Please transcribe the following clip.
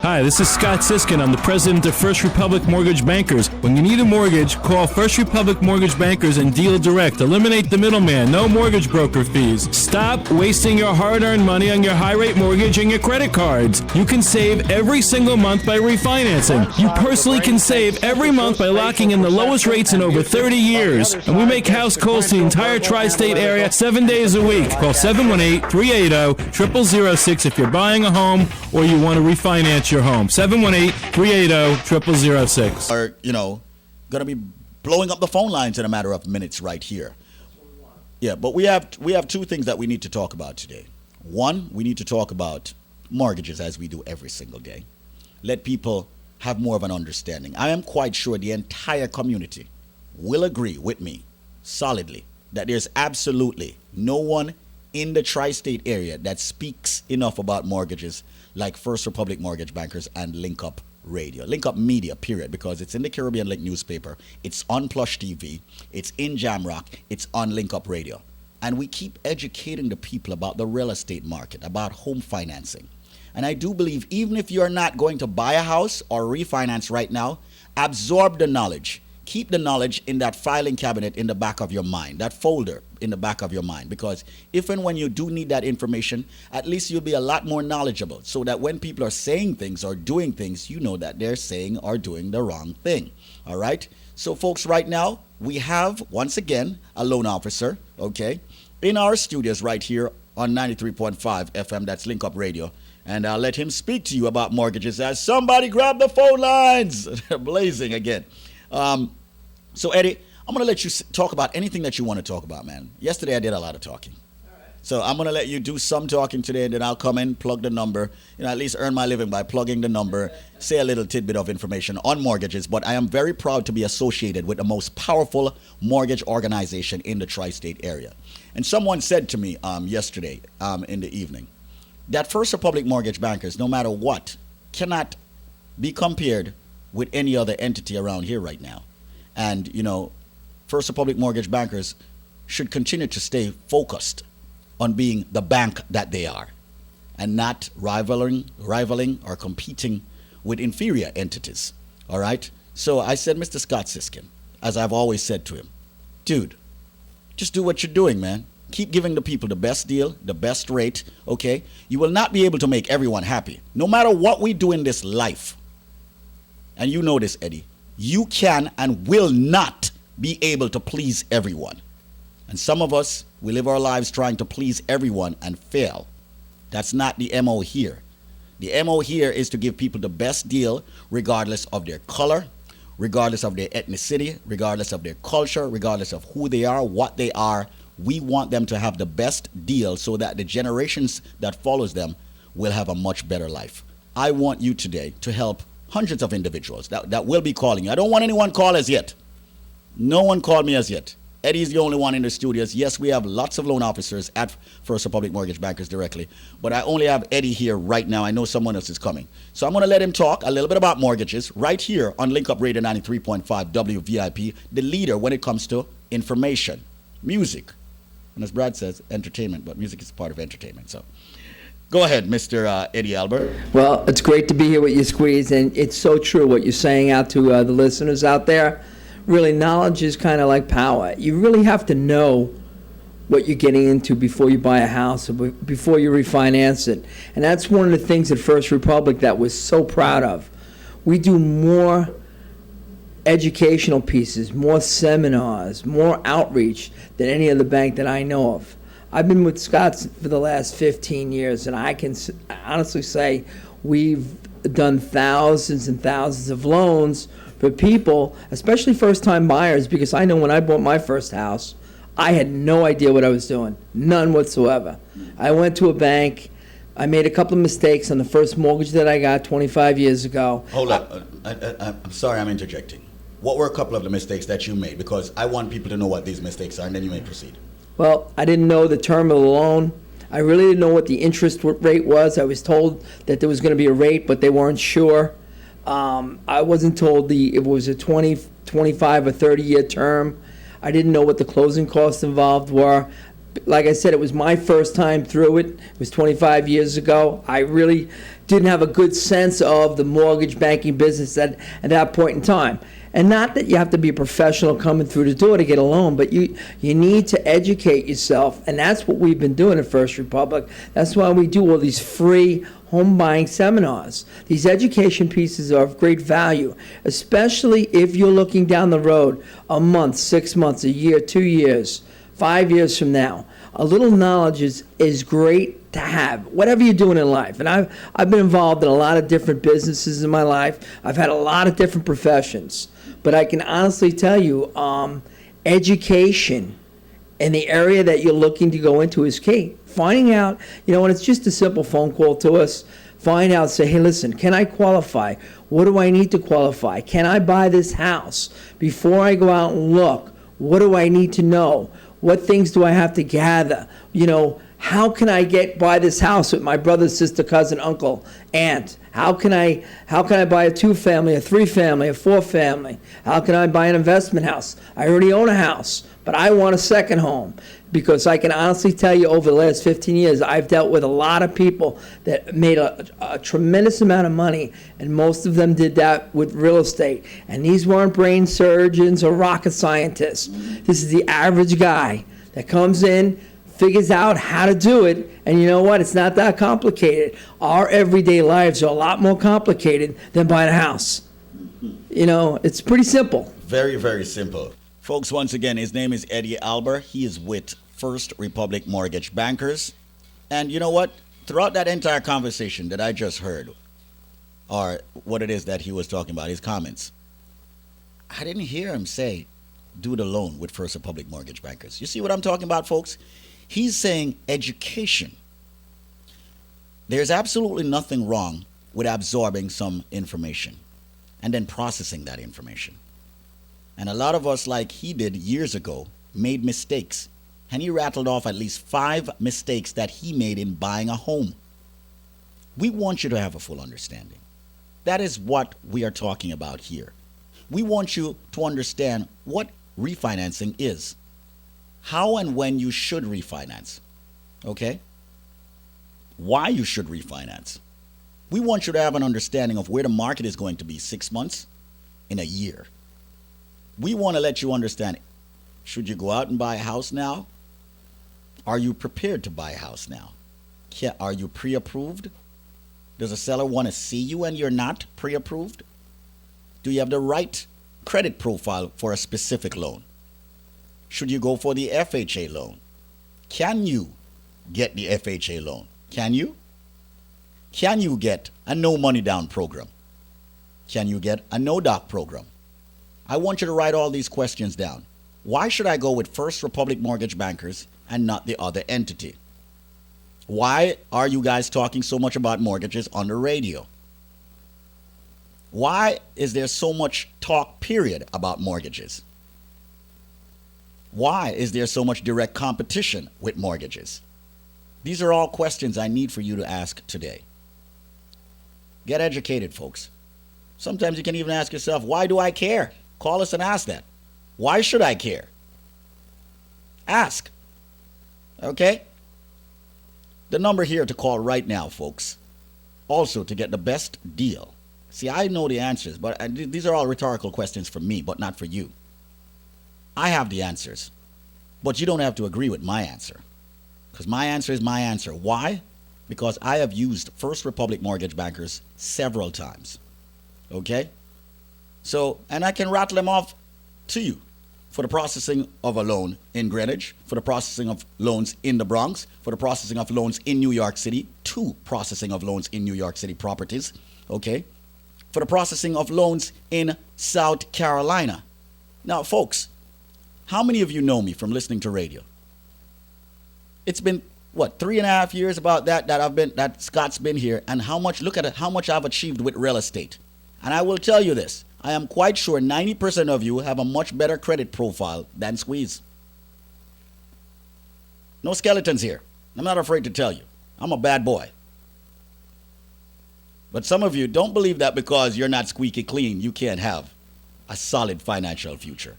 Hi, this is Scott Siskin. I'm the president of First Republic Mortgage Bankers. When you need a mortgage, call First Republic Mortgage Bankers and deal direct. Eliminate the middleman. No mortgage broker fees. Stop wasting your hard-earned money on your high-rate mortgage and your credit cards. You can save every single month by refinancing. You personally can save every month by locking in the lowest rates in over 30 years. And we make house calls to the entire tri-state area 7 days a week. Call 718-380-0006 if you're buying a home or you want to refinance your home. 718-380-0006. Are, going to be blowing up the phone lines in a matter of minutes right here. Yeah, but we have two things that we need to talk about today. One, we need to talk about mortgages as we do every single day. Let people have more of an understanding. I am quite sure the entire community will agree with me solidly that there's absolutely no one in the tri-state area that speaks enough about mortgages like First Republic Mortgage Bankers and Link Up Radio, Link Up Media, period, because it's in the Caribbean Link newspaper, it's on Plush TV, it's in Jamrock, it's on Link Up Radio. And we keep educating the people about the real estate market, about home financing. And I do believe even if you're not going to buy a house or refinance right now, absorb the knowledge. Keep the knowledge in that filing cabinet in the back of your mind, that folder in the back of your mind, because if and when you do need that information, at least you'll be a lot more knowledgeable so that when people are saying things or doing things, you know that they're saying or doing the wrong thing. All right? So, folks, right now, we have, once again, a loan officer, okay, in our studios right here on 93.5 FM, that's Link Up Radio. And I'll let him speak to you about mortgages as somebody grab the phone lines. They're blazing again. So, Eddie, I'm going to let you talk about anything that you want to talk about, man. Yesterday, I did a lot of talking. All right. So I'm going to let you do some talking today, and then I'll come in, plug the number, at least earn my living by plugging the number, say a little tidbit of information on mortgages. But I am very proud to be associated with the most powerful mortgage organization in the tri-state area. And someone said to me yesterday in the evening that First Republic Mortgage Bankers, no matter what, cannot be compared with any other entity around here right now. And, First Republic Mortgage Bankers should continue to stay focused on being the bank that they are and not rivaling or competing with inferior entities. All right? So I said, Mr. Scott Siskin, as I've always said to him, dude, just do what you're doing, man. Keep giving the people the best deal, the best rate, okay? You will not be able to make everyone happy. No matter what we do in this life, and you know this, Eddie, you can and will not be able to please everyone. And some of us, we live our lives trying to please everyone and fail. That's not the MO here. The MO here is to give people the best deal regardless of their color, regardless of their ethnicity, regardless of their culture, regardless of who they are, what they are. We want them to have the best deal so that the generations that follows them will have a much better life. I want you today to help hundreds of individuals that will be calling you. I don't want anyone call as yet. No one called me as yet. Eddie's the only one in the studios. Yes, we have lots of loan officers at First Republic Mortgage Bankers directly, but I only have Eddie here right now. I know someone else is coming. So I'm going to let him talk a little bit about mortgages right here on Link Up Radio 93.5 WVIP, the leader when it comes to information, music, and as Brad says, entertainment, but music is part of entertainment. So go ahead, Mr. Eddie Albert. Well, it's great to be here with you, Squeeze, and it's so true what you're saying out to the listeners out there. Really, knowledge is kind of like power. You really have to know what you're getting into before you buy a house or before you refinance it. And that's one of the things at First Republic that we're so proud of. We do more educational pieces, more seminars, more outreach than any other bank that I know of. I've been with Scott's for the last 15 years, and I can honestly say we've done thousands and thousands of loans for people, especially first-time buyers, because I know when I bought my first house, I had no idea what I was doing, none whatsoever. I went to a bank. I made a couple of mistakes on the first mortgage that I got 25 years ago. Hold up. I'm sorry I'm interjecting. What were a couple of the mistakes that you made? Because I want people to know what these mistakes are, and then you may proceed. Well, I didn't know the term of the loan. I really didn't know what the interest rate was. I was told that there was going to be a rate, but they weren't sure. I wasn't told it was a 20, 25, or 30-year term. I didn't know what the closing costs involved were. Like I said, it was my first time through it. It was 25 years ago. I really didn't have a good sense of the mortgage banking business at that point in time. And not that you have to be a professional coming through the door to get a loan, but you need to educate yourself, and that's what we've been doing at First Republic. That's why we do all these free home buying seminars. These education pieces are of great value, especially if you're looking down the road a month, 6 months, a year, 2 years, 5 years from now. A little knowledge is great to have, whatever you're doing in life. And I've been involved in a lot of different businesses in my life. I've had a lot of different professions. But I can honestly tell you, education in the area that you're looking to go into is key. Finding out, when it's just a simple phone call to us, find out, say, hey, listen, can I qualify? What do I need to qualify? Can I buy this house? Before I go out and look, what do I need to know? What things do I have to gather? How can I buy this house with my brother, sister, cousin, uncle, aunt? How can I buy a 2-family, a 3-family, a 4-family? How can I buy an investment house? I already own a house, but I want a second home. Because I can honestly tell you, over the last 15 years, I've dealt with a lot of people that made a tremendous amount of money, and most of them did that with real estate. And these weren't brain surgeons or rocket scientists. This is the average guy that comes in, figures out how to do it, and you know what? It's not that complicated. Our everyday lives are a lot more complicated than buying a house. It's pretty simple. Very, very simple. Folks, once again, his name is Eddie Alber. He is with First Republic Mortgage Bankers. And you know what? Throughout that entire conversation that I just heard, or what it is that he was talking about, his comments, I didn't hear him say, do the loan with First Republic Mortgage Bankers. You see what I'm talking about, folks? He's saying education. There's absolutely nothing wrong with absorbing some information and then processing that information. And a lot of us, like he did years ago, made mistakes. And he rattled off at least 5 mistakes that he made in buying a home. We want you to have a full understanding. That is what we are talking about here. We want you to understand what refinancing is, how and when you should refinance, okay? Why you should refinance. We want you to have an understanding of where the market is going to be 6 months, in a year. We want to let you understand, should you go out and buy a house now? Are you prepared to buy a house now? Are you pre-approved? Does a seller want to see you and you're not pre-approved? Do you have the right credit profile for a specific loan? Should you go for the FHA loan? Can you get the FHA loan? Can you? Can you get a no money down program? Can you get a no doc program? I want you to write all these questions down. Why should I go with First Republic Mortgage Bankers and not the other entity? Why are you guys talking so much about mortgages on the radio? Why is there so much talk, period, about mortgages? Why is there so much direct competition with mortgages? These are all questions I need for you to ask today. Get educated, folks. Sometimes you can even ask yourself, why do I care? Call us and ask that. Why should I care? Ask. Okay? The number here to call right now, folks. Also, to get the best deal. See, I know the answers, but these are all rhetorical questions for me, but not for you. I have the answers, but you don't have to agree with my answer, because my answer is my answer. Why? Because I have used First Republic Mortgage Bankers several times. Okay? So, and I can rattle them off to you. For the processing of a loan in Greenwich, for the processing of loans in the Bronx, for the processing of loans in New York City, 2 processing of loans in New York City properties, okay? For the processing of loans in South Carolina. Now, folks, how many of you know me from listening to radio? It's been, 3.5 years about that Scott's been here, and look at it, how much I've achieved with real estate. And I will tell you this, I am quite sure 90% of you have a much better credit profile than Squeeze. No skeletons here. I'm not afraid to tell you. I'm a bad boy. But some of you don't believe that because you're not squeaky clean, you can't have a solid financial future.